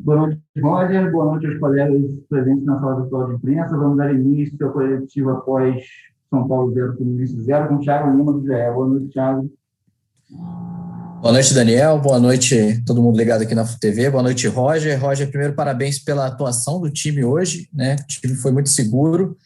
Boa noite, Roger. Boa noite aos colegas presentes na sala virtual de imprensa. Vamos dar início à coletiva após São Paulo 0, Fluminense 0, com o Thiago Lima do GE. Boa noite, Thiago. Boa noite, Daniel. Boa noite, todo mundo ligado aqui na TV. Boa noite, Roger. Roger, primeiro, parabéns pela atuação do time hoje, né? O time foi muito seguro.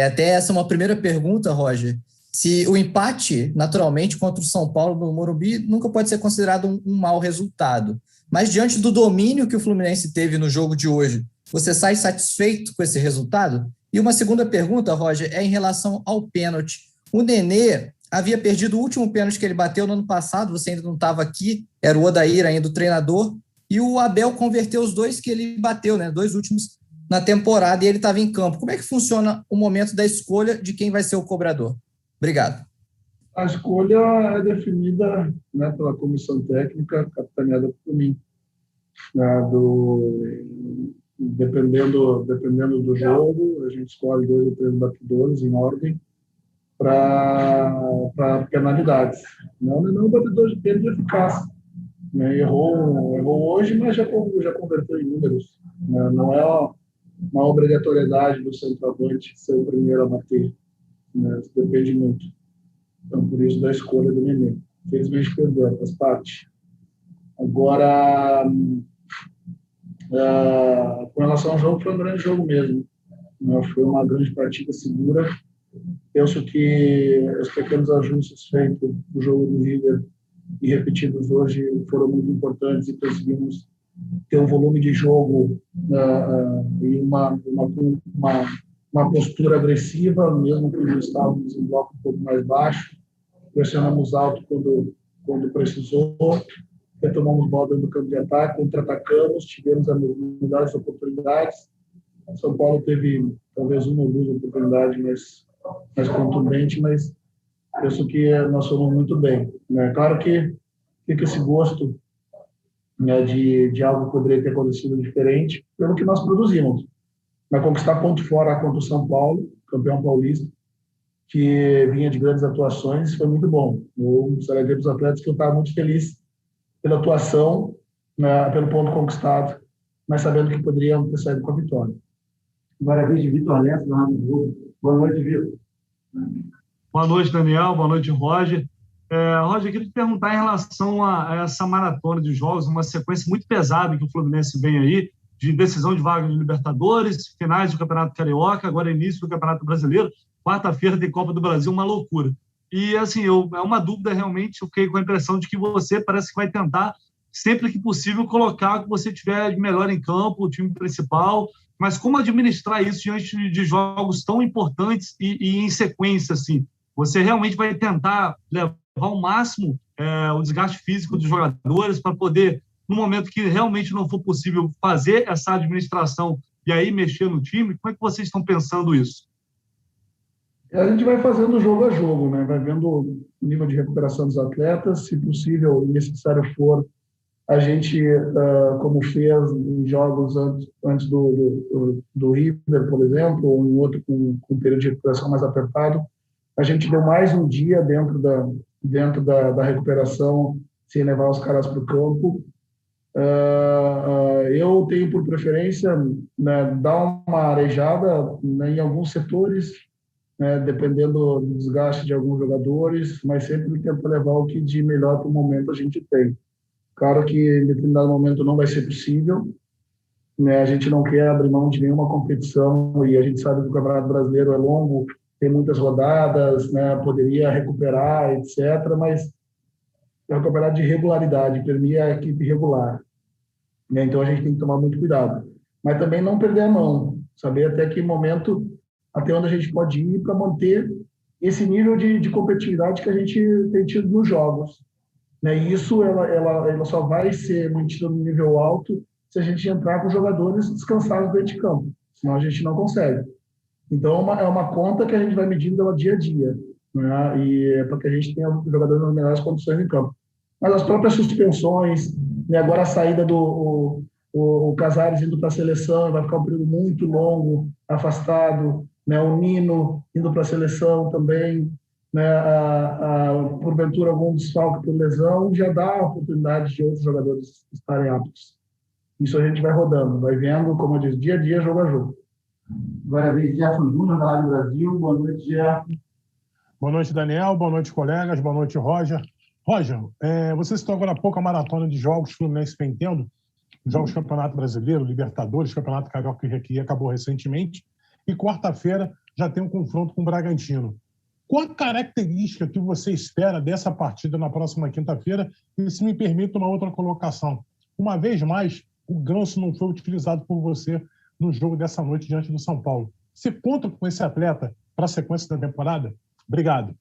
Até essa é uma primeira pergunta, Roger. Se o empate, naturalmente, contra o São Paulo no Morumbi nunca pode ser considerado um mau resultado. Mas diante do domínio que o Fluminense teve no jogo de hoje, você sai satisfeito com esse resultado? E uma segunda pergunta, Roger, é em relação ao pênalti. O Nenê havia perdido o último pênalti que ele bateu no ano passado, você ainda não estava aqui, era o Odair ainda o treinador, e o Abel converteu os dois que ele bateu, né, 2 últimos na temporada, e ele estava em campo. Como é que funciona o momento da escolha de quem vai ser o cobrador? Obrigado. A escolha é definida, né, pela comissão técnica, capitaneada por mim. Dependendo do jogo, a gente escolhe 2 ou 3 batedores em ordem para penalidades. Não batedor de pênalti eficaz. Né? Errou hoje, mas já converteu em números. Né? Não é uma obrigatoriedade do centroavante ser o primeiro a bater. Né? Isso depende muito. Então, por isso, da escolha do Nenê. Infelizmente, perdeu, faz parte. Agora, com relação ao jogo, foi um grande jogo mesmo. Foi uma grande partida segura. Penso que os pequenos ajustes feitos no jogo do River e repetidos hoje foram muito importantes e conseguimos ter um volume de jogo e uma postura agressiva, mesmo que estávamos em bloco um pouco mais baixo. Pressionamos alto quando precisou, retomamos bola dentro do campo de ataque, contra-atacamos, tivemos as melhores oportunidades. São Paulo teve talvez uma ou 2 oportunidades mais contundente, mas penso que nós fomos muito bem. Né? Claro que fica esse gosto, né, de algo que poderia ter acontecido diferente pelo que nós produzimos. Mas conquistar ponto fora contra o São Paulo, campeão paulista, que vinha de grandes atuações, foi muito bom. Eu gostaria de ver os atletas que eu estava muito feliz pela atuação, né, pelo ponto conquistado, mas sabendo que poderiam ter saído com a vitória. Agora a vez de Vitor Lessa, do Rádio Globo. Boa noite, Vitor. Boa noite, Daniel. Boa noite, Roger. Roger, eu queria te perguntar em relação a essa maratona de jogos, uma sequência muito pesada que o Fluminense vem aí, de decisão de vaga de Libertadores, finais do Campeonato Carioca, agora início do Campeonato Brasileiro, quarta-feira tem Copa do Brasil, uma loucura. E, assim, é uma dúvida realmente, eu fiquei com a impressão de que você parece que vai tentar, sempre que possível, colocar o que você tiver de melhor em campo, o time principal, mas como administrar isso diante de jogos tão importantes e em sequência, assim? Você realmente vai tentar levar ao máximo o desgaste físico dos jogadores para poder, no momento que realmente não for possível fazer essa administração e aí mexer no time? Como é que vocês estão pensando isso? A gente vai fazendo jogo a jogo, né? Vai vendo o nível de recuperação dos atletas, se possível e necessário for, a gente, como fez em jogos antes do River, por exemplo, ou em outro com um período de recuperação mais apertado, a gente deu mais um dia dentro da recuperação, sem levar os caras para o campo. Eu tenho por preferência, né, dar uma arejada, né, em alguns setores, né, dependendo do desgaste de alguns jogadores, mas sempre tento levar o que de melhor para o momento a gente tem. Claro que em determinado momento não vai ser possível, né, a gente não quer abrir mão de nenhuma competição e a gente sabe que o Campeonato Brasileiro é longo, tem muitas rodadas, né, poderia recuperar, etc., mas é um campeonato de regularidade, permite a equipe regular. Né, então a gente tem que tomar muito cuidado. Mas também não perder a mão, saber até que momento, até onde a gente pode ir para manter esse nível de competitividade que a gente tem tido nos jogos. Né? E isso ela só vai ser mantida no nível alto se a gente entrar com jogadores descansados dentro de campo, senão a gente não consegue. Então é uma conta que a gente vai medindo ela dia a dia, né? E é para que a gente tenha jogadores nas melhores condições em campo. Mas as próprias suspensões, né? Agora a saída do o Casares indo para a seleção, vai ficar um período muito longo, afastado, né? O Nino indo para a seleção também, né? Porventura algum desfalque por lesão, já dá a oportunidade de outros jogadores estarem aptos. Isso a gente vai rodando, vai vendo, como eu disse, dia a dia, jogo a jogo. Agora é a vez de Gerson Júnior, da Rádio Brasil. Boa noite, Gerson. Boa noite, Daniel. Boa noite, colegas. Boa noite, Roger. Roger, você citou agora há pouco a maratona de jogos Fluminense vem tendo, jogos do Campeonato Brasileiro, Libertadores, Campeonato Carioca que acabou recentemente, e quarta-feira já tem um confronto com o Bragantino. Qual a característica que você espera dessa partida na próxima quinta-feira? E se me permite uma outra colocação. Uma vez mais, o Ganso não foi utilizado por você no jogo dessa noite diante do São Paulo. Você conta com esse atleta para a sequência da temporada? Obrigado.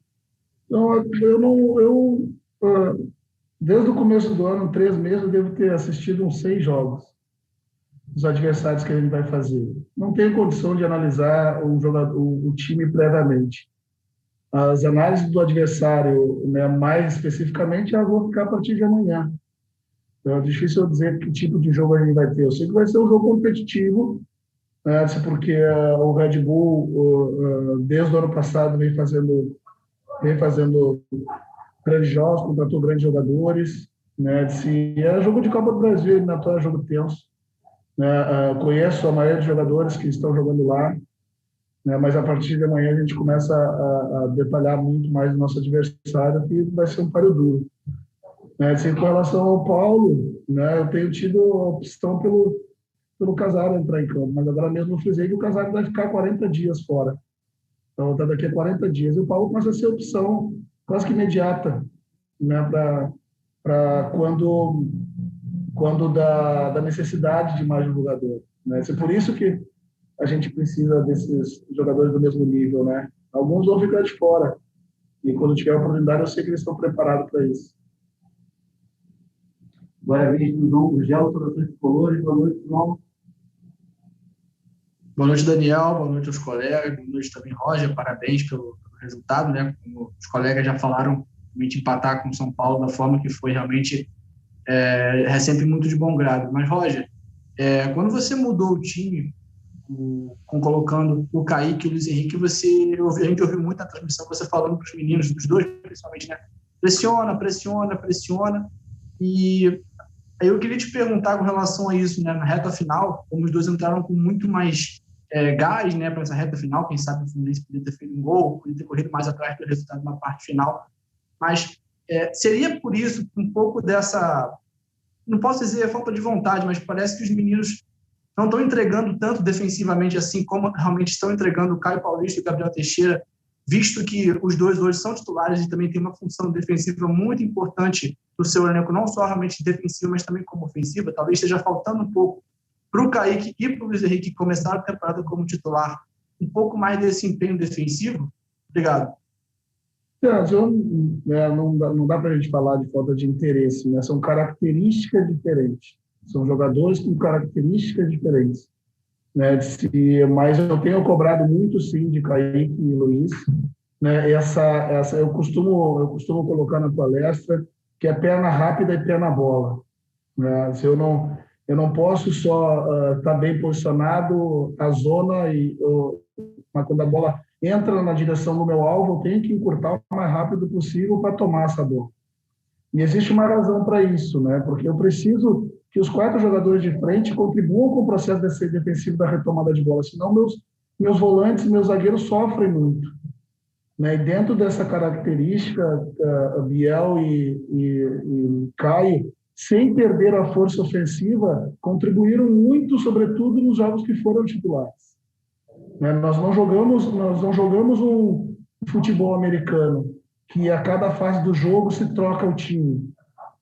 Desde o começo do ano, 3 meses, eu devo ter assistido uns 6 jogos dos adversários que a gente vai fazer. Não tenho condição de analisar o time previamente. As análises do adversário, né, mais especificamente, eu vou ficar a partir de amanhã. Então, é difícil eu dizer que tipo de jogo a gente vai ter. Eu sei que vai ser um jogo competitivo, né, porque o Red Bull, desde o ano passado, vem fazendo grandes jogos, contratou grandes jogadores. Né, é jogo de Copa do Brasil, eliminatório é jogo tenso. Né, conheço a maioria dos jogadores que estão jogando lá. Né, mas a partir de amanhã a gente começa a detalhar muito mais o nosso adversário, que vai ser um páreo duro. Né, com relação ao Paulo, né, eu tenho tido a opção pelo Casares entrar em campo, mas agora mesmo eu frisei que o Casares vai ficar 40 dias fora. Então, está daqui a 40 dias. E o Paulo começa a ser opção quase que imediata, né, para quando da necessidade de mais um jogador. Né. É por isso que a gente precisa desses jogadores do mesmo nível, né? Alguns vão ficar de fora. E quando tiver a oportunidade, eu sei que eles estão preparados para isso. Agora é a vez do João Gugel, Saudações Tricolores. Boa noite, João. Boa noite, Daniel. Boa noite aos colegas. Boa noite também, Roger. Parabéns pelo resultado, né? Como os colegas já falaram, realmente empatar com o São Paulo da forma que foi realmente é sempre muito de bom grado. Mas, Roger, quando você mudou o time, colocando o Kaique e o Luiz Henrique, a gente ouviu muito na transmissão você falando para os meninos, dos dois principalmente, né? Pressiona. E aí eu queria te perguntar com relação a isso, né? Na reta final, como os dois entraram com muito mais gás, né, para essa reta final, quem sabe o Fluminense poderia ter feito um gol, poderia ter corrido mais atrás do resultado na parte final, mas seria por isso um pouco dessa, não posso dizer falta de vontade, mas parece que os meninos não estão entregando tanto defensivamente assim como realmente estão entregando o Caio Paulista e o Gabriel Teixeira, visto que os dois hoje são titulares e também tem uma função defensiva muito importante no seu elenco, não só realmente defensiva, mas também como ofensiva. Talvez esteja faltando um pouco para o Kaique e para o Luiz Henrique começar a temporada como titular, um pouco mais desse empenho defensivo. Obrigado. Não dá para a gente falar de falta de interesse, né? São características diferentes. São jogadores com características diferentes. Né? Mas eu tenho cobrado muito, sim, de Kaique e Luiz. Né? Eu costumo colocar na palestra que é perna rápida e perna bola. Né? Eu não posso só estar bem posicionado a zona, mas quando a bola entra na direção do meu alvo, eu tenho que encurtar o mais rápido possível para tomar essa bola. E existe uma razão para isso, né? Porque eu preciso que os 4 jogadores de frente contribuam com o processo defensivo da retomada de bola, senão meus volantes, meus zagueiros sofrem muito. Né? E dentro dessa característica, Biel e Caio, sem perder a força ofensiva, contribuíram muito, sobretudo nos jogos que foram titulares. Né? Nós não jogamos um futebol americano, que a cada fase do jogo se troca o time.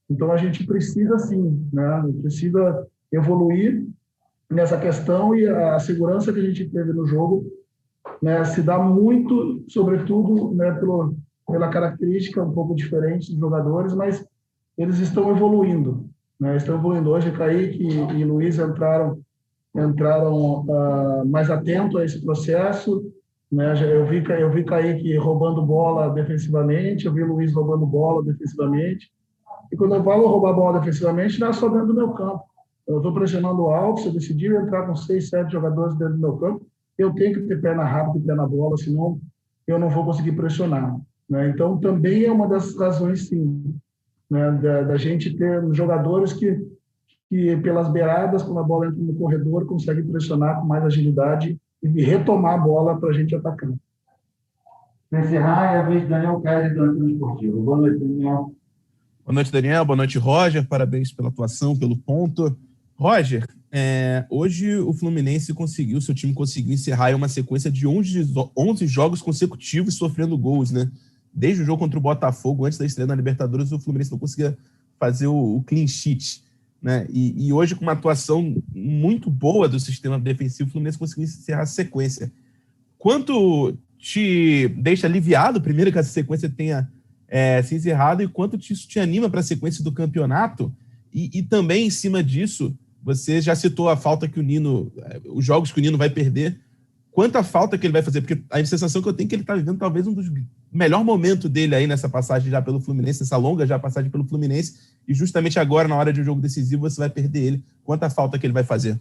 Então, a gente precisa, sim, né? Precisa evoluir nessa questão, e a segurança que a gente teve no jogo, né, se dá muito, sobretudo, né, pela característica um pouco diferente dos jogadores, mas eles estão evoluindo. Né? Estão evoluindo. Hoje, Kaique e Luiz entraram mais atentos a esse processo. Né? Eu vi Kaique roubando bola defensivamente, eu vi Luiz roubando bola defensivamente. E quando eu falo roubar bola defensivamente, não é só dentro do meu campo. Eu estou pressionando alto, se eu decidir entrar com 6, 7 jogadores dentro do meu campo, eu tenho que ter perna rápida e pé na bola, senão eu não vou conseguir pressionar. Né? Então, também é uma das razões, sim, né, da gente ter jogadores que que pelas beiradas, quando a bola entra no corredor, consegue pressionar com mais agilidade e retomar a bola para a gente atacar. Para encerrar, é a vez de Daniel Kaiser do Antena Esportivo. Boa noite, Daniel. Boa noite, Daniel. Boa noite, Roger. Parabéns pela atuação, pelo ponto. Roger, hoje o Fluminense seu time conseguiu encerrar uma sequência de 11 jogos consecutivos sofrendo gols, né? Desde o jogo contra o Botafogo, antes da estreia na Libertadores, o Fluminense não conseguia fazer o clean sheet, né? E hoje, com uma atuação muito boa do sistema defensivo, o Fluminense conseguiu encerrar a sequência. Quanto te deixa aliviado, primeiro, que essa sequência tenha se encerrado, e quanto isso te anima para a sequência do campeonato? E também, em cima disso, você já citou a falta que o Nino, os jogos que o Nino vai perder. Quanta falta que ele vai fazer? Porque a sensação que eu tenho é que ele está vivendo talvez um dos melhores momentos dele aí nessa passagem já pelo Fluminense, essa longa já passagem pelo Fluminense, e justamente agora, na hora de um jogo decisivo, você vai perder ele. Quanta falta que ele vai fazer?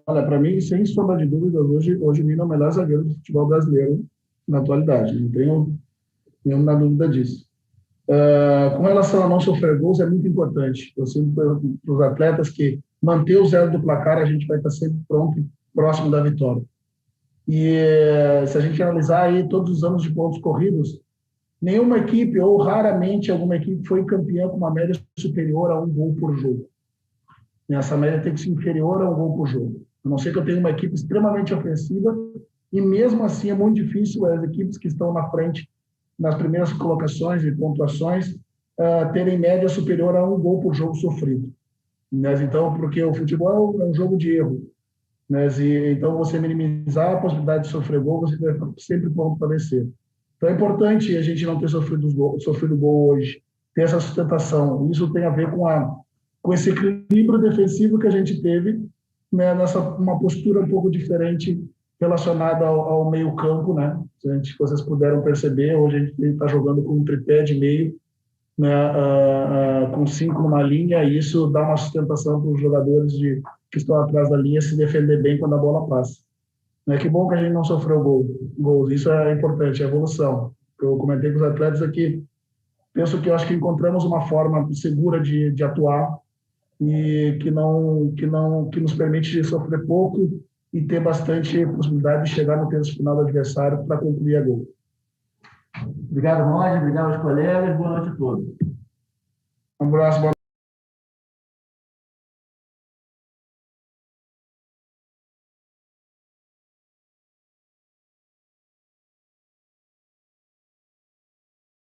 Olha, para mim, sem sombra de dúvidas, hoje o Nino é o melhor zagueiro do futebol brasileiro na atualidade. Não tenho nenhuma dúvida disso. Com relação a não sofrer gols, é muito importante. Eu sinto para os atletas que manter o zero do placar, a gente vai estar sempre pronto e próximo da vitória. E se a gente analisar aí todos os anos de pontos corridos, nenhuma equipe, ou raramente alguma equipe, foi campeã com uma média superior a 1 gol por jogo. Essa média tem que ser inferior a 1 gol por jogo. A não ser que eu tenha uma equipe extremamente ofensiva, e mesmo assim é muito difícil as equipes que estão na frente, nas primeiras colocações e pontuações, terem média superior a 1 gol por jogo sofrido. Mas, então, porque o futebol é um jogo de erro. Mas, então, você minimizar a possibilidade de sofrer gol, você vai sempre pronto para vencer. Então, é importante a gente não ter sofrido gol hoje, ter essa sustentação. Isso tem a ver com esse equilíbrio defensivo que a gente teve, né, uma postura um pouco diferente relacionada ao meio campo, né? Vocês puderam perceber, hoje a gente está jogando com um tripé de meio, né, com 5 numa linha, e isso dá uma sustentação para os jogadores que estão atrás da linha se defender bem quando a bola passa. Que bom que a gente não sofreu gols, isso é importante, é evolução. Eu comentei com os atletas aqui, eu acho que encontramos uma forma segura de atuar e que nos permite sofrer pouco e ter bastante possibilidade de chegar no terço final do adversário para concluir a gol. Obrigado, Roger. Obrigado aos colegas. Boa noite a todos. Um abraço.